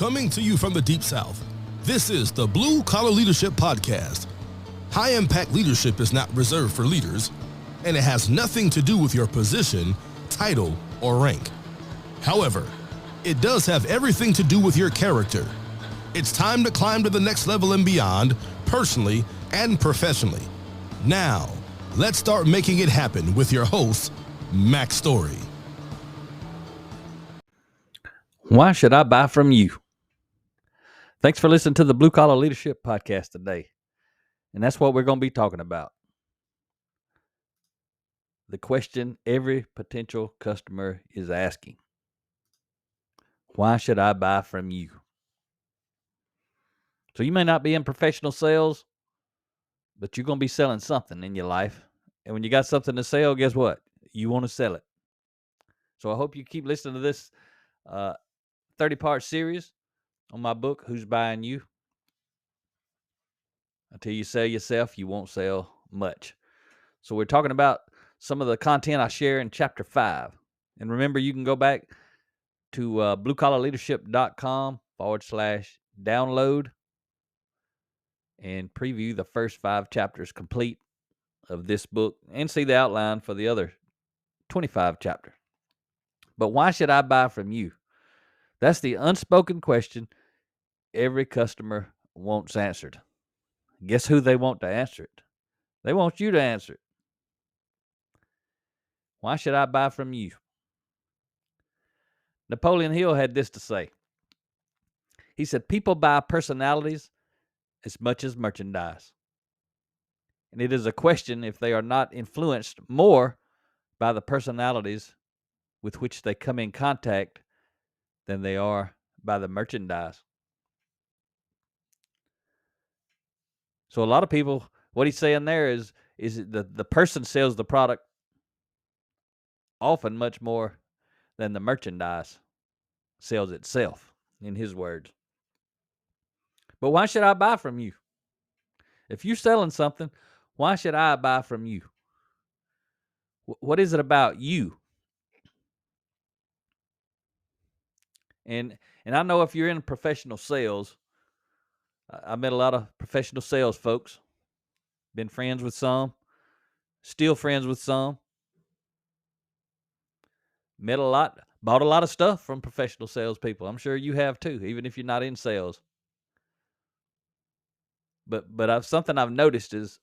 Coming to you from the Deep South, this is the Blue Collar Leadership Podcast. High-impact leadership is not reserved for leaders, and it has nothing to do with your position, title, or rank. However, it does have everything to do with your character. It's time to climb to the next level and beyond, personally and professionally. Now, let's start making it happen with your host, Mac Story. Why should I buy from you? Thanks for listening to the Blue Collar Leadership Podcast today. And that's what we're going to be talking about. The question every potential customer is asking. Why should I buy from you? So you may not be in professional sales, but you're going to be selling something in your life. And when you got something to sell, guess what? You want to sell it. So I hope you keep listening to this 30-part series on my book, Who's Buying You? Until you sell yourself, you won't sell much. So we're talking about some of the content I share in Chapter 5. And remember, you can go back to bluecollarleadership.com/download and preview the first 5 chapters complete of this book and see the outline for the other 25 chapters. But why should I buy from you? That's the unspoken question every customer wants answered. Guess who they want to answer it? They want you to answer it. Why should I buy from you? Napoleon Hill had this to say. He said, people buy personalities as much as merchandise. And it is a question if they are not influenced more by the personalities with which they come in contact than they are by the merchandise. So a lot of people, what he's saying there is the person sells the product often much more than the merchandise sells itself, in his words. But why should I buy from you? If you're selling something, why should I buy from you? What is it about you? And I know if you're in professional sales, I met a lot of professional sales folks, been friends with some, still friends with some, met a lot, bought a lot of stuff from professional salespeople. I'm sure you have too, even if you're not in sales. But something I've noticed is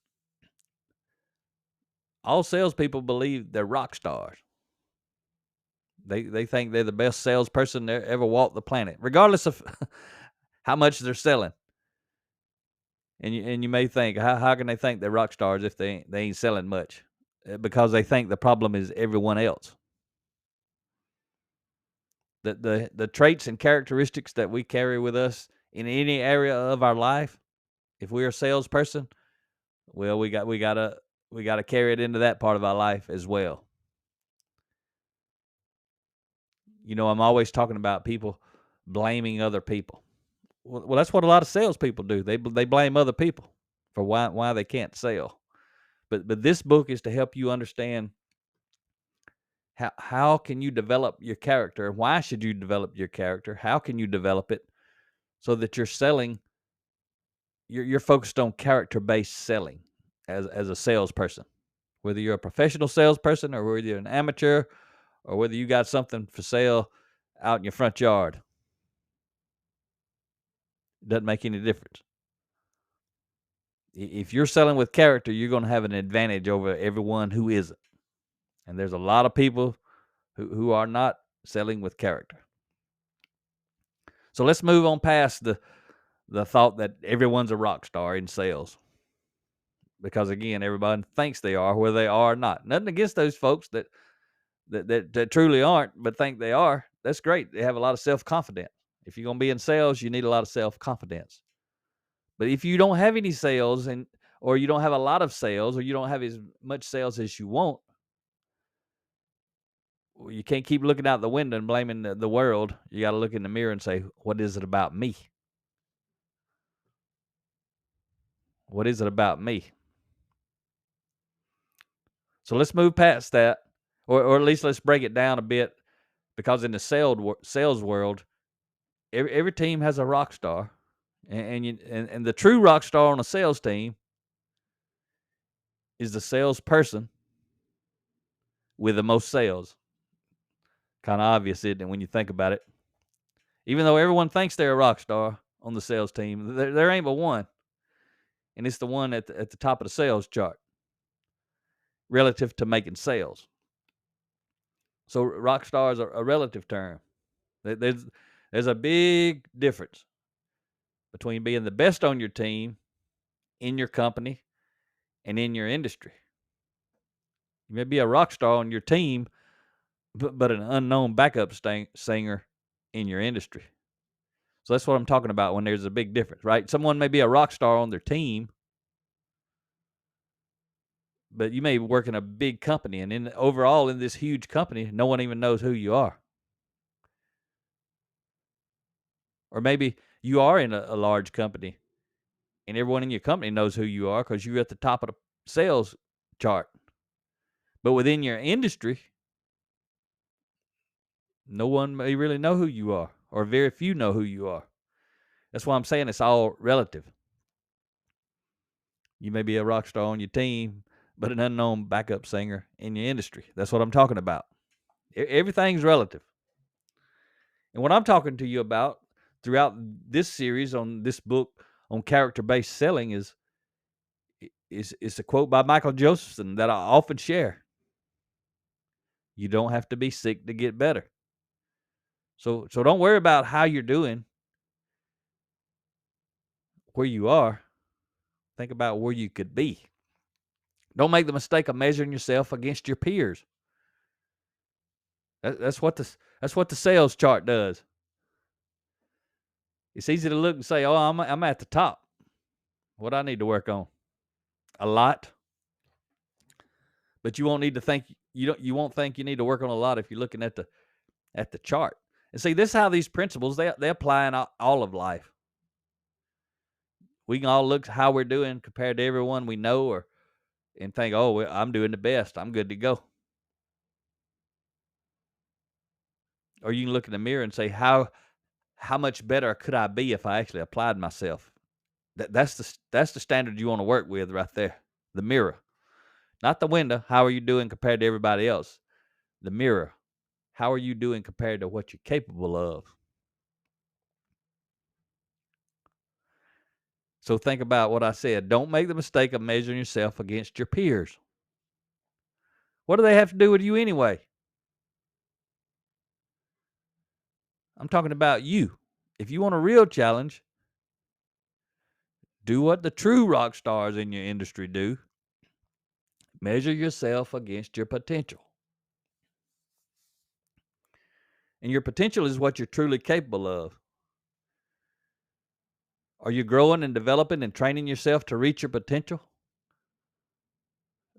all salespeople believe they're rock stars. They think they're the best salesperson that ever walked the planet, regardless of how much they're selling. And you may think, how can they think they're rock stars if they ain't selling much? Because they think the problem is everyone else. The traits and characteristics that we carry with us in any area of our life, if we're a salesperson, well, we gotta carry it into that part of our life as well. You know, I'm always talking about people blaming other people. Well, that's what a lot of salespeople do. They blame other people for why they can't sell. But this book is to help you understand how can you develop your character? Why should you develop your character? How can you develop it so that you're selling? You're focused on character-based selling as a salesperson. Whether you're a professional salesperson or whether you're an amateur or whether you got something for sale out in your front yard. It doesn't make any difference. If you're selling with character, you're going to have an advantage over everyone who isn't. And there's a lot of people who are not selling with character. So let's move on past the thought that everyone's a rock star in sales. Because again, everybody thinks they are, whether they are or not. Nothing against those folks that truly aren't, but think they are. That's great. They have a lot of self-confidence. If you're going to be in sales, you need a lot of self-confidence. But if you don't have any sales or you don't have a lot of sales or you don't have as much sales as you want, well, you can't keep looking out the window and blaming the world. You got to look in the mirror and say, what is it about me? What is it about me? So let's move past that, or at least let's break it down a bit, because in the sales world, Every team has a rock star, and the true rock star on a sales team is the salesperson with the most sales. Kind of obvious, isn't it, when you think about it? Even though everyone thinks they're a rock star on the sales team, there ain't but one, and it's the one at the top of the sales chart relative to making sales. So rock stars are a relative term. There's a big difference between being the best on your team, in your company, and in your industry. You may be a rock star on your team, but an unknown backup singer in your industry. So that's what I'm talking about when there's a big difference, right? Someone may be a rock star on their team, but you may work in a big company, and overall in this huge company, no one even knows who you are. Or maybe you are in a large company, and everyone in your company knows who you are because you're at the top of the sales chart. But within your industry, no one may really know who you are, or very few know who you are. That's why I'm saying it's all relative. You may be a rock star on your team, but an unknown backup singer in your industry. That's what I'm talking about. Everything's relative. And what I'm talking to you about throughout this series on this book on character-based selling is a quote by Michael Josephson that I often share. You don't have to be sick to get better. So don't worry about how you're doing, where you are. Think about where you could be. Don't make the mistake of measuring yourself against your peers. That's what the sales chart does. It's easy to look and say, "Oh, I'm at the top. What I need to work on? A lot." But you won't need to think you won't think you need to work on a lot if you're looking at the chart. And see, this is how these principles they apply in all of life. We can all look how we're doing compared to everyone we know, and think, "Oh, I'm doing the best. I'm good to go." Or you can look in the mirror and say, "How much better could I be if I actually applied myself?" That's the standard you want to work with right there. The mirror, not the window. How are you doing compared to everybody else? The mirror. How are you doing compared to what you're capable of? So think about what I said. Don't make the mistake of measuring yourself against your peers. What do they have to do with you anyway? I'm talking about you. If you want a real challenge, do what the true rock stars in your industry do. Measure yourself against your potential. And your potential is what you're truly capable of. Are you growing and developing and training yourself to reach your potential?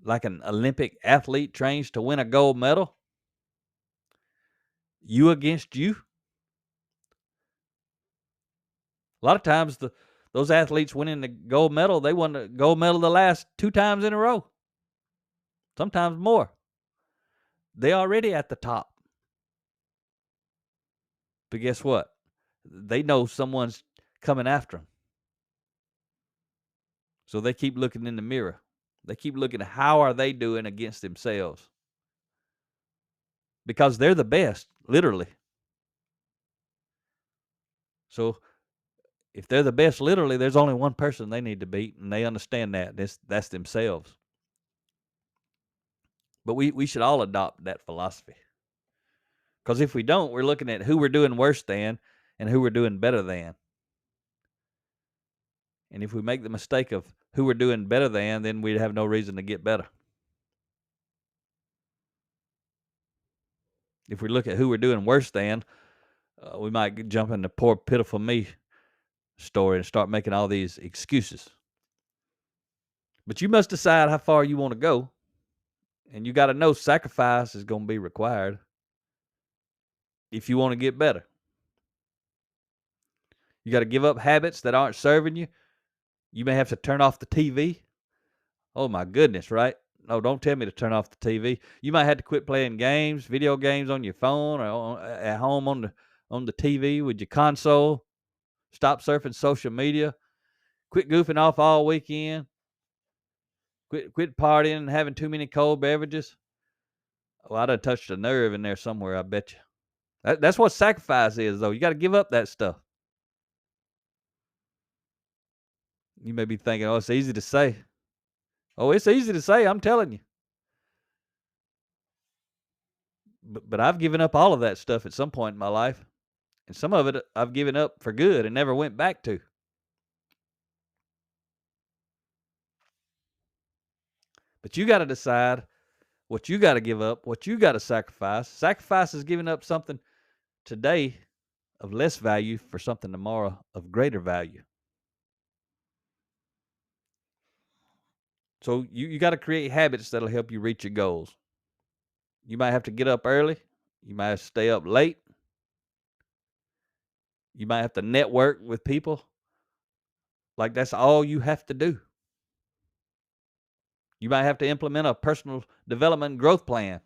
Like an Olympic athlete trains to win a gold medal? You against you? A lot of times those athletes winning the gold medal, they won the gold medal the last 2 times in a row. Sometimes more. They're already at the top. But guess what? They know someone's coming after them. So they keep looking in the mirror. They keep looking at how are they doing against themselves. Because they're the best, literally. So if they're the best, literally, there's only one person they need to beat, and they understand that. That's themselves. But we should all adopt that philosophy. Because if we don't, we're looking at who we're doing worse than and who we're doing better than. And if we make the mistake of who we're doing better than, then we'd have no reason to get better. If we look at who we're doing worse than, we might jump into poor, pitiful me story and start making all these excuses. But you must decide how far you want to go. And you got to know sacrifice is going to be required if you want to get better. You got to give up habits that aren't serving you. You may have to turn off the TV. Oh my goodness, right? No, don't tell me to turn off the TV. You might have to quit playing games, video games on your phone or at home on on the TV with your console. Stop surfing social media. Quit goofing off all weekend. Quit partying and having too many cold beverages. Oh, I done touched a nerve in there somewhere, I bet you. That's what sacrifice is, though. You got to give up that stuff. You may be thinking, oh, it's easy to say. Oh, it's easy to say, I'm telling you. But I've given up all of that stuff at some point in my life. And some of it I've given up for good and never went back to. But you got to decide what you got to give up, what you got to sacrifice. Sacrifice is giving up something today of less value for something tomorrow of greater value. So you got to create habits that'll help you reach your goals. You might have to get up early. You might have to stay up late. You might have to network with people. Like that's all you have to do. You might have to implement a personal development and growth plan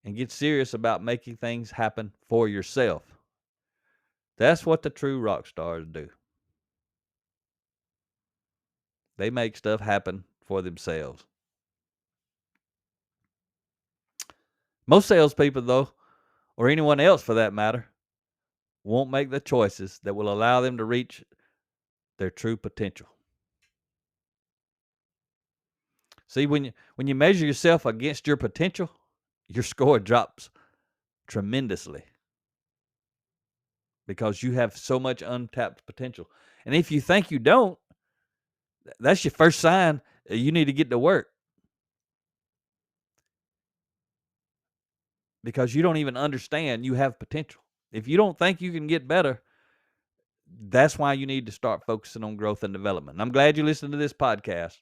and get serious about making things happen for yourself. That's what the true rock stars do. They make stuff happen for themselves. Most salespeople, though, or anyone else for that matter, won't make the choices that will allow them to reach their true potential. See, when you measure yourself against your potential, your score drops tremendously because you have so much untapped potential. And if you think you don't, that's your first sign you need to get to work. Because you don't even understand you have potential. If you don't think you can get better, that's why you need to start focusing on growth and development. And I'm glad you listened to this podcast.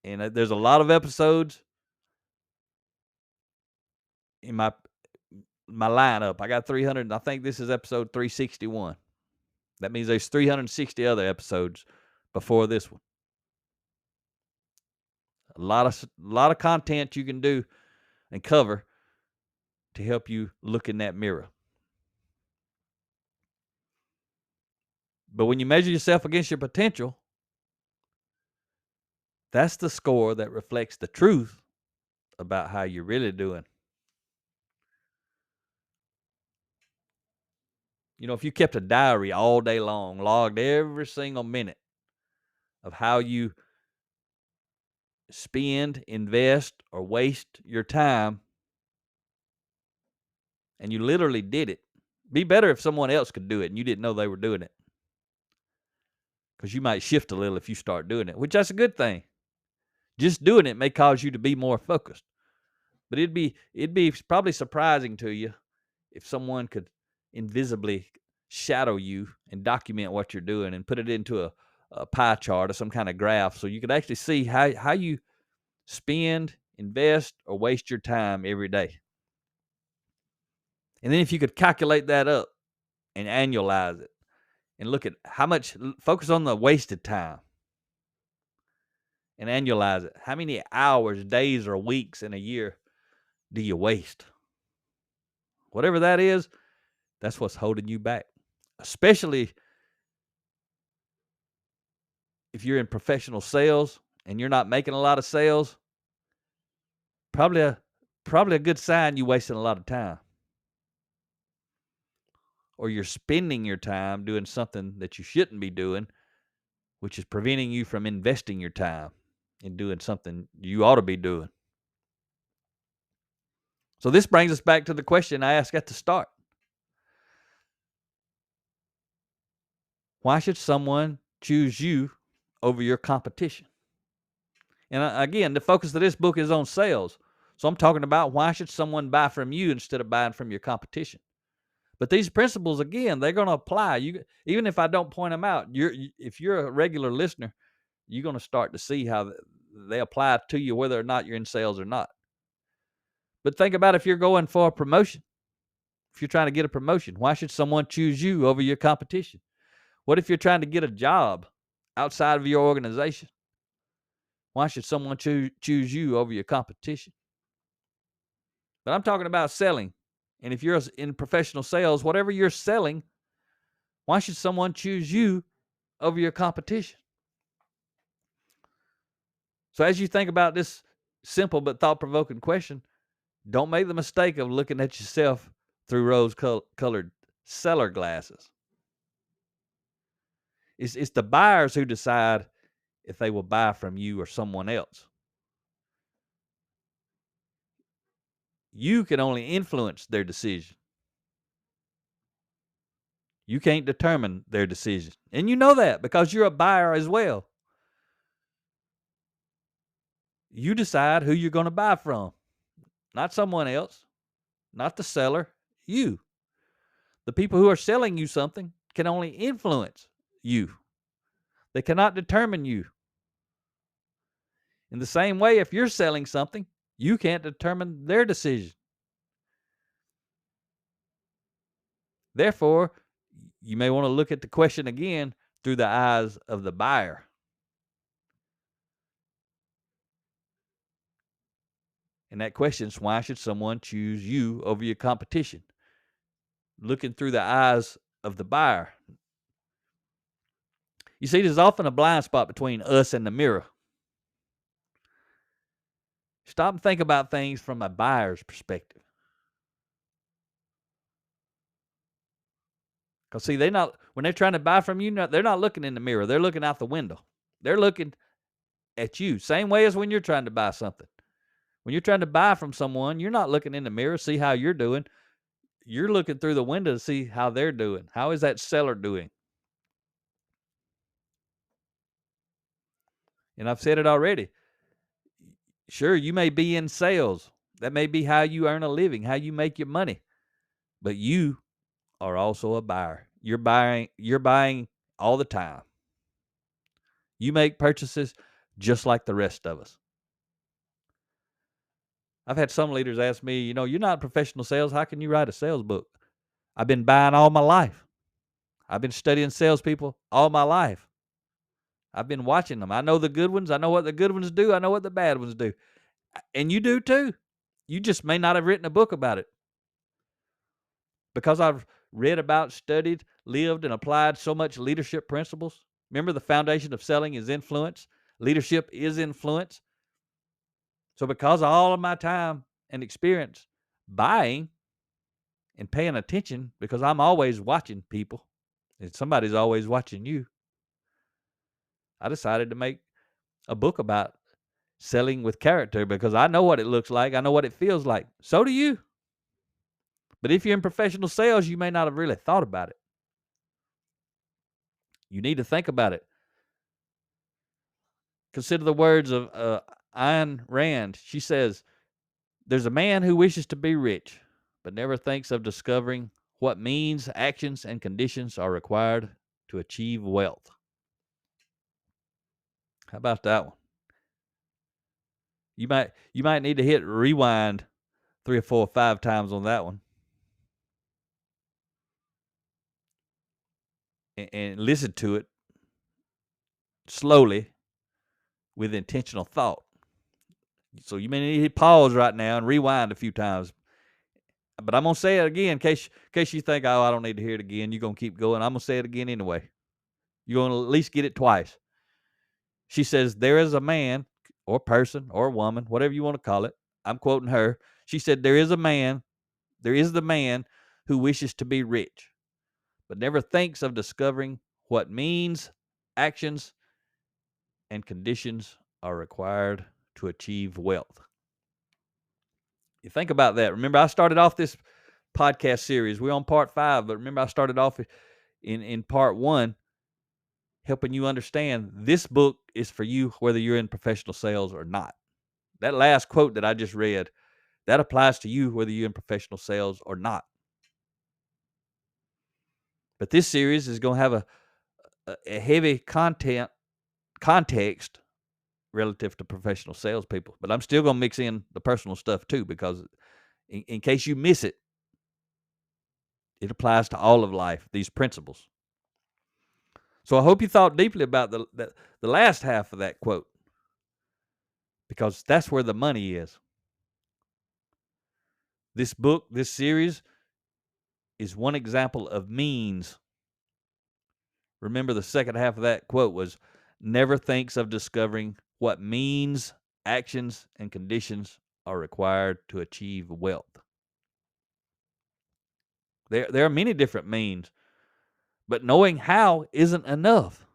And there's a lot of episodes in my lineup. I got 300. I think this is episode 361. That means there's 360 other episodes before this one. A lot of content you can do and cover to help you look in that mirror. But when you measure yourself against your potential, that's the score that reflects the truth about how you're really doing. You know, if you kept a diary all day long, logged every single minute of how you spend, invest, or waste your time, and you literally did it, be better if someone else could do it and you didn't know they were doing it. Because you might shift a little if you start doing it, which that's a good thing. Just doing it may cause you to be more focused. But it'd be probably surprising to you if someone could invisibly shadow you and document what you're doing and put it into a pie chart or some kind of graph so you could actually see how you spend, invest, or waste your time every day. And then if you could calculate that up and annualize it and look at how much, focus on the wasted time and annualize it. How many hours, days, or weeks in a year do you waste? Whatever that is, that's what's holding you back. Especially if you're in professional sales and you're not making a lot of sales, probably a good sign you're wasting a lot of time. Or you're spending your time doing something that you shouldn't be doing, which is preventing you from investing your time in doing something you ought to be doing. So this brings us back to the question I asked at the start. Why should someone choose you over your competition? And again, the focus of this book is on sales. So I'm talking about why should someone buy from you instead of buying from your competition? But these principles, again, they're going to apply. Even if I don't point them out, if you're a regular listener, you're going to start to see how they apply to you, whether or not you're in sales or not. But think about if you're going for a promotion. If you're trying to get a promotion, why should someone choose you over your competition? What if you're trying to get a job outside of your organization? Why should someone choose you over your competition? But I'm talking about selling And if you're in professional sales, whatever you're selling, why should someone choose you over your competition? So as you think about this simple but thought-provoking question, don't make the mistake of looking at yourself through rose-colored seller glasses. It's the buyers who decide if they will buy from you or someone else. You can only influence their decision. You can't determine their decision. And you know that because you're a buyer as well. You decide who you're going to buy from. Not someone else. Not the seller. You. The people who are selling you something can only influence you. They cannot determine you. In the same way, if you're selling something, you can't determine their decision. Therefore, you may want to look at the question again through the eyes of the buyer. And that question is, why should someone choose you over your competition? Looking through the eyes of the buyer. You see, there's often a blind spot between us and the mirror. Stop and think about things from a buyer's perspective. Because see, when they're trying to buy from you, they're not looking in the mirror. They're looking out the window. They're looking at you. Same way as when you're trying to buy something. When you're trying to buy from someone, you're not looking in the mirror, see how you're doing. You're looking through the window to see how they're doing. How is that seller doing? And I've said it already. Sure, you may be in sales. That may be how you earn a living, how you make your money. But you are also a buyer. You're buying all the time. You make purchases just like the rest of us. I've had some leaders ask me, you're not professional sales. How can you write a sales book? I've been buying all my life. I've been studying salespeople all my life. I've been watching them. I know the good ones. I know what the good ones do. I know what the bad ones do. And you do too. You just may not have written a book about it. Because I've read about, studied, lived, and applied so much leadership principles. Remember, the foundation of selling is influence. Leadership is influence. So because of all of my time and experience buying and paying attention, because I'm always watching people, and somebody's always watching you, I decided to make a book about selling with character because I know what it looks like. I know what it feels like. So do you. But if you're in professional sales, you may not have really thought about it. You need to think about it. Consider the words of Ayn Rand. She says, there's a man who wishes to be rich, but never thinks of discovering what means, actions, and conditions are required to achieve wealth. How about that one? You might need to hit rewind 3 or 4 or 5 times on that one. And listen to it slowly with intentional thought. So you may need to hit pause right now and rewind a few times. But I'm going to say it again in case you think, oh, I don't need to hear it again. You're going to keep going. I'm going to say it again anyway. You're going to at least get it twice. She says, there is a man or person or woman, whatever you want to call it. I'm quoting her. She said, there is the man who wishes to be rich, but never thinks of discovering what means, actions, and conditions are required to achieve wealth. You think about that. Remember, I started off this podcast series. We're on part 5, but remember I started off in part 1 helping you understand this book is for you whether you're in professional sales or not. That last quote that I just read, that applies to you whether you're in professional sales or not. But this series is going to have a heavy context relative to professional salespeople. But I'm still going to mix in the personal stuff too, because in case you miss it, it applies to all of life, these principles. So I hope you thought deeply about the last half of that quote, because that's where the money is. This book, this series, is one example of means. Remember, the second half of that quote was, never thinks of discovering what means, actions, and conditions are required to achieve wealth. There are many different means, but knowing how isn't enough.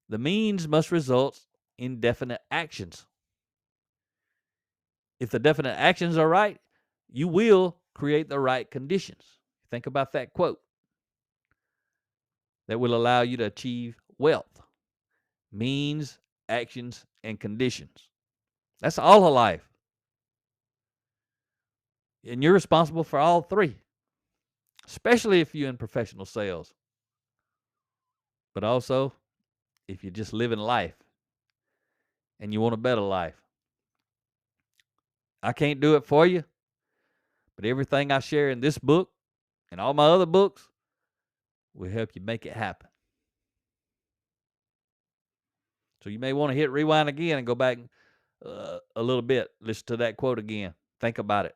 The means must result in definite actions. If the definite actions are right, you will create the right conditions. Think about that quote. That will allow you to achieve wealth. Means, actions, and conditions. That's all of life. And you're responsible for all three, especially if you're in professional sales. But also, if you're just living life and you want a better life. I can't do it for you, but everything I share in this book and all my other books will help you make it happen. So you may want to hit rewind again and go back a little bit. Listen to that quote again. Think about it.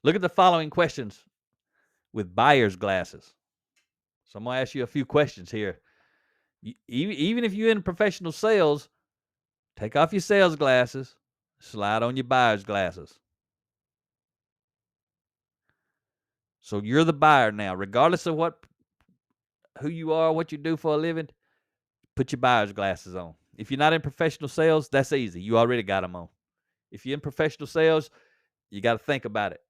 Look at the following questions with buyer's glasses. So I'm going to ask you a few questions here. Even if you're in professional sales, take off your sales glasses, slide on your buyer's glasses. So you're the buyer now, regardless of who you are, what you do for a living. Put your buyer's glasses on. If you're not in professional sales, that's easy. You already got them on. If you're in professional sales, you got to think about it.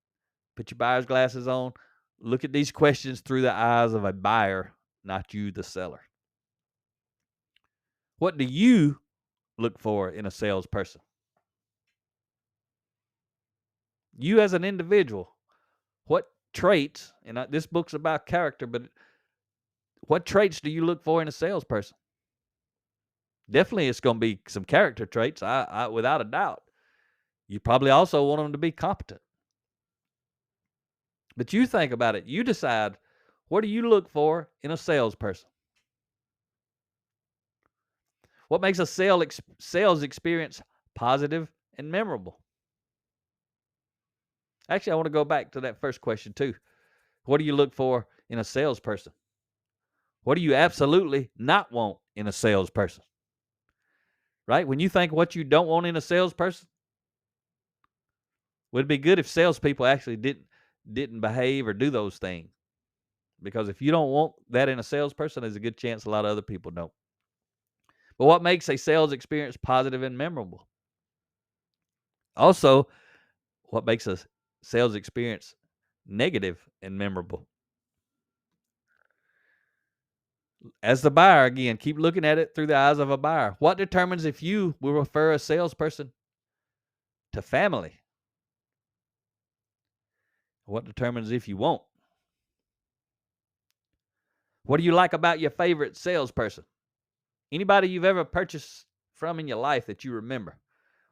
Put your buyer's glasses on. Look at these questions through the eyes of a buyer, not you, the seller. What do you look for in a salesperson? You as an individual, what traits, and this book's about character, but what traits do you look for in a salesperson? Definitely it's going to be some character traits, I without a doubt. You probably also want them to be competent. But you think about it. You decide, what do you look for in a salesperson? What makes a sales experience positive and memorable? Actually, I want to go back to that first question too. What do you look for in a salesperson? What do you absolutely not want in a salesperson? Right? When you think what you don't want in a salesperson, would it be good if salespeople actually didn't behave or do those things? Because if you don't want that in a salesperson, there's a good chance a lot of other people don't. But what makes a sales experience positive and memorable? Also, what makes a sales experience negative and memorable? As the buyer, again, keep looking at it through the eyes of a buyer. What determines if you will refer a salesperson to family? What determines if you won't? What do you like about your favorite salesperson? Anybody you've ever purchased from in your life that you remember?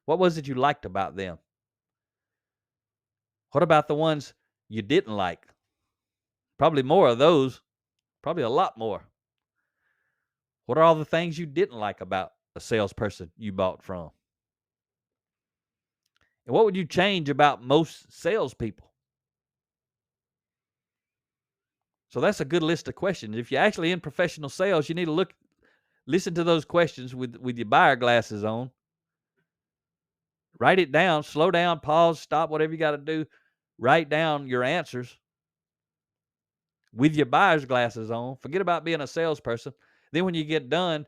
What was it you liked about them? What about the ones you didn't like? Probably more of those. Probably a lot more. What are all the things you didn't like about a salesperson you bought from? And what would you change about most salespeople? So that's a good list of questions. If you're actually in professional sales, you need to listen to those questions with your buyer glasses on. Write it down, slow down, pause, stop, whatever you got to do. Write down your answers with your buyer's glasses on. Forget about being a salesperson. Then when you get done,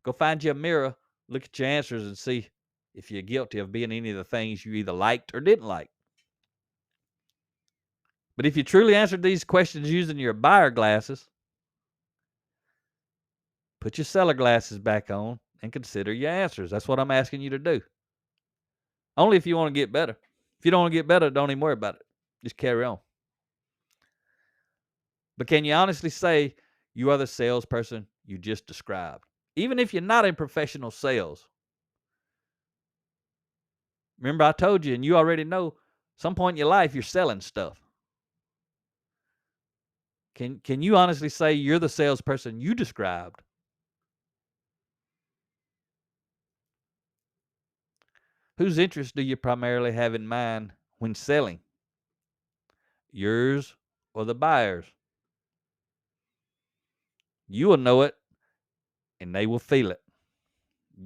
go find you a mirror, look at your answers and see if you're guilty of being any of the things you either liked or didn't like. But if you truly answered these questions using your buyer glasses, put your seller glasses back on and consider your answers. That's what I'm asking you to do. Only if you want to get better. If you don't want to get better, don't even worry about it. Just carry on. But can you honestly say you are the salesperson you just described? Even if you're not in professional sales. Remember I told you, and you already know, some point in your life you're selling stuff. Can you honestly say you're the salesperson you described? Whose interest do you primarily have in mind when selling? Yours or the buyer's? You will know it, and they will feel it.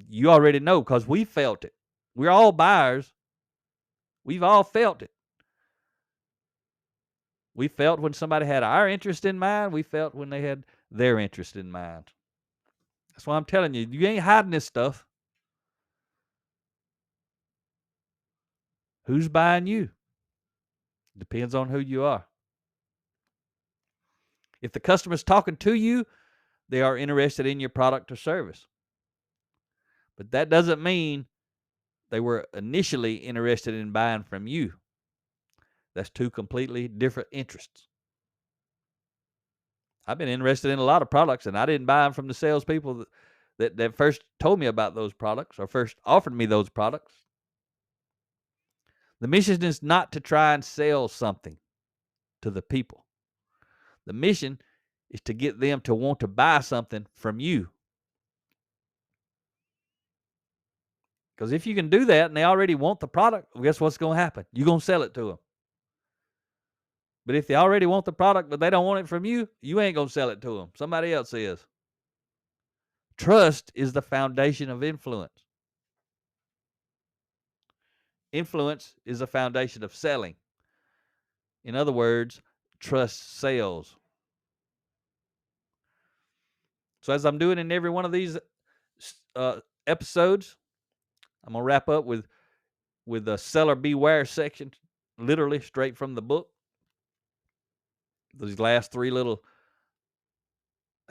You already know because we felt it. We're all buyers. We've all felt it. We felt when somebody had our interest in mind. We felt when they had their interest in mind. That's why I'm telling you, you ain't hiding this stuff. Who's buying you? Depends on who you are. If the customer's talking to you, they are interested in your product or service. But that doesn't mean they were initially interested in buying from you. That's two completely different interests. I've been interested in a lot of products, and I didn't buy them from the salespeople that first told me about those products or first offered me those products. The mission is not to try and sell something to the people. The mission is to get them to want to buy something from you. Because if you can do that and they already want the product, well, guess what's going to happen? You're going to sell it to them. But if they already want the product but they don't want it from you, you ain't going to sell it to them. Somebody else is. Trust is the foundation of influence. Influence is the foundation of selling. In other words, trust sells. So as I'm doing in every one of these episodes, I'm going to wrap up with the seller beware section, literally straight from the book. These last three little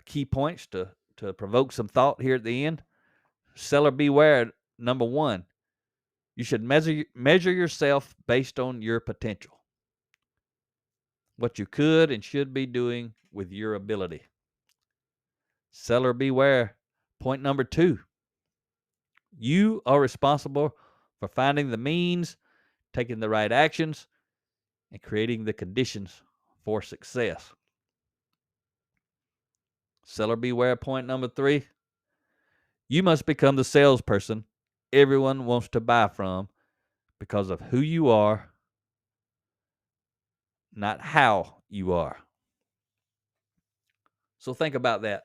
key points to provoke some thought here at the end. Seller beware, number one. You should measure yourself based on your potential. What you could and should be doing with your ability. Seller beware. Point number two. You are responsible for finding the means, taking the right actions, and creating the conditions for success. Seller beware. Point number three. You must become the salesperson everyone wants to buy from because of who you are, not how you are. So think about that.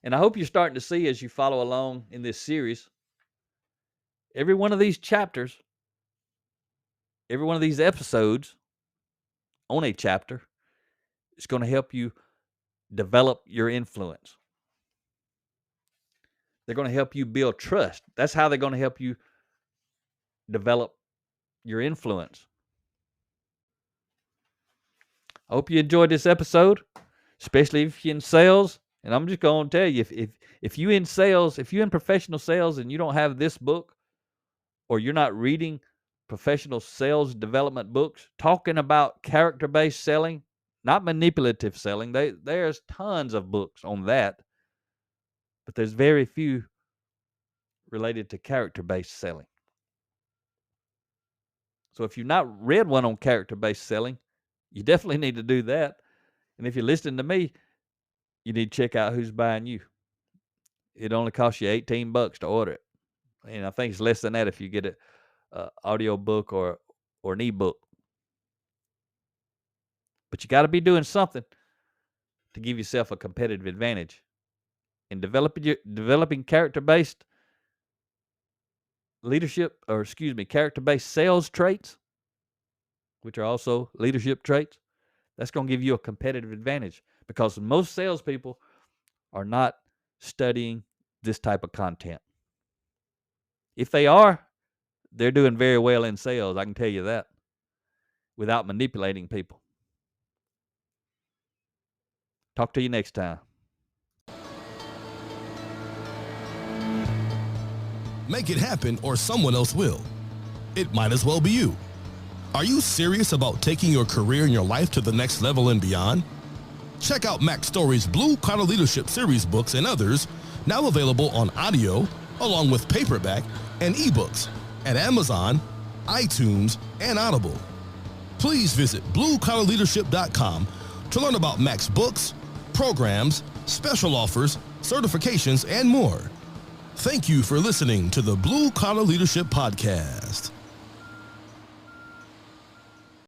And I hope you're starting to see as you follow along in this series, every one of these chapters, every one of these episodes on a chapter is going to help you develop your influence. They're going to help you build trust. That's how they're going to help you develop your influence. I hope you enjoyed this episode, especially if you're in sales. And I'm just going to tell you, if you're in sales, if you're in professional sales and you don't have this book, or you're not reading professional sales development books talking about character-based selling, not manipulative selling, there's tons of books on that. But there's very few related to character-based selling. So if you've not read one on character-based selling, you definitely need to do that. And if you're listening to me, you need to check out Who's Buying You. It only costs you $18 to order it. And I think it's less than that if you get an audio book or an ebook. But you got to be doing something to give yourself a competitive advantage. In developing character-based character-based sales traits, which are also leadership traits, that's going to give you a competitive advantage because most salespeople are not studying this type of content. If they are, they're doing very well in sales, I can tell you that, without manipulating people. Talk to you next time. Make it happen or someone else will. It might as well be you. Are you serious about taking your career and your life to the next level and beyond? Check out Max Story's Blue Collar Leadership series books and others, now available on audio, along with paperback and ebooks at Amazon, iTunes, and Audible. Please visit bluecollarleadership.com to learn about Max books, programs, special offers, certifications, and more. Thank you for listening to the Blue Collar Leadership Podcast.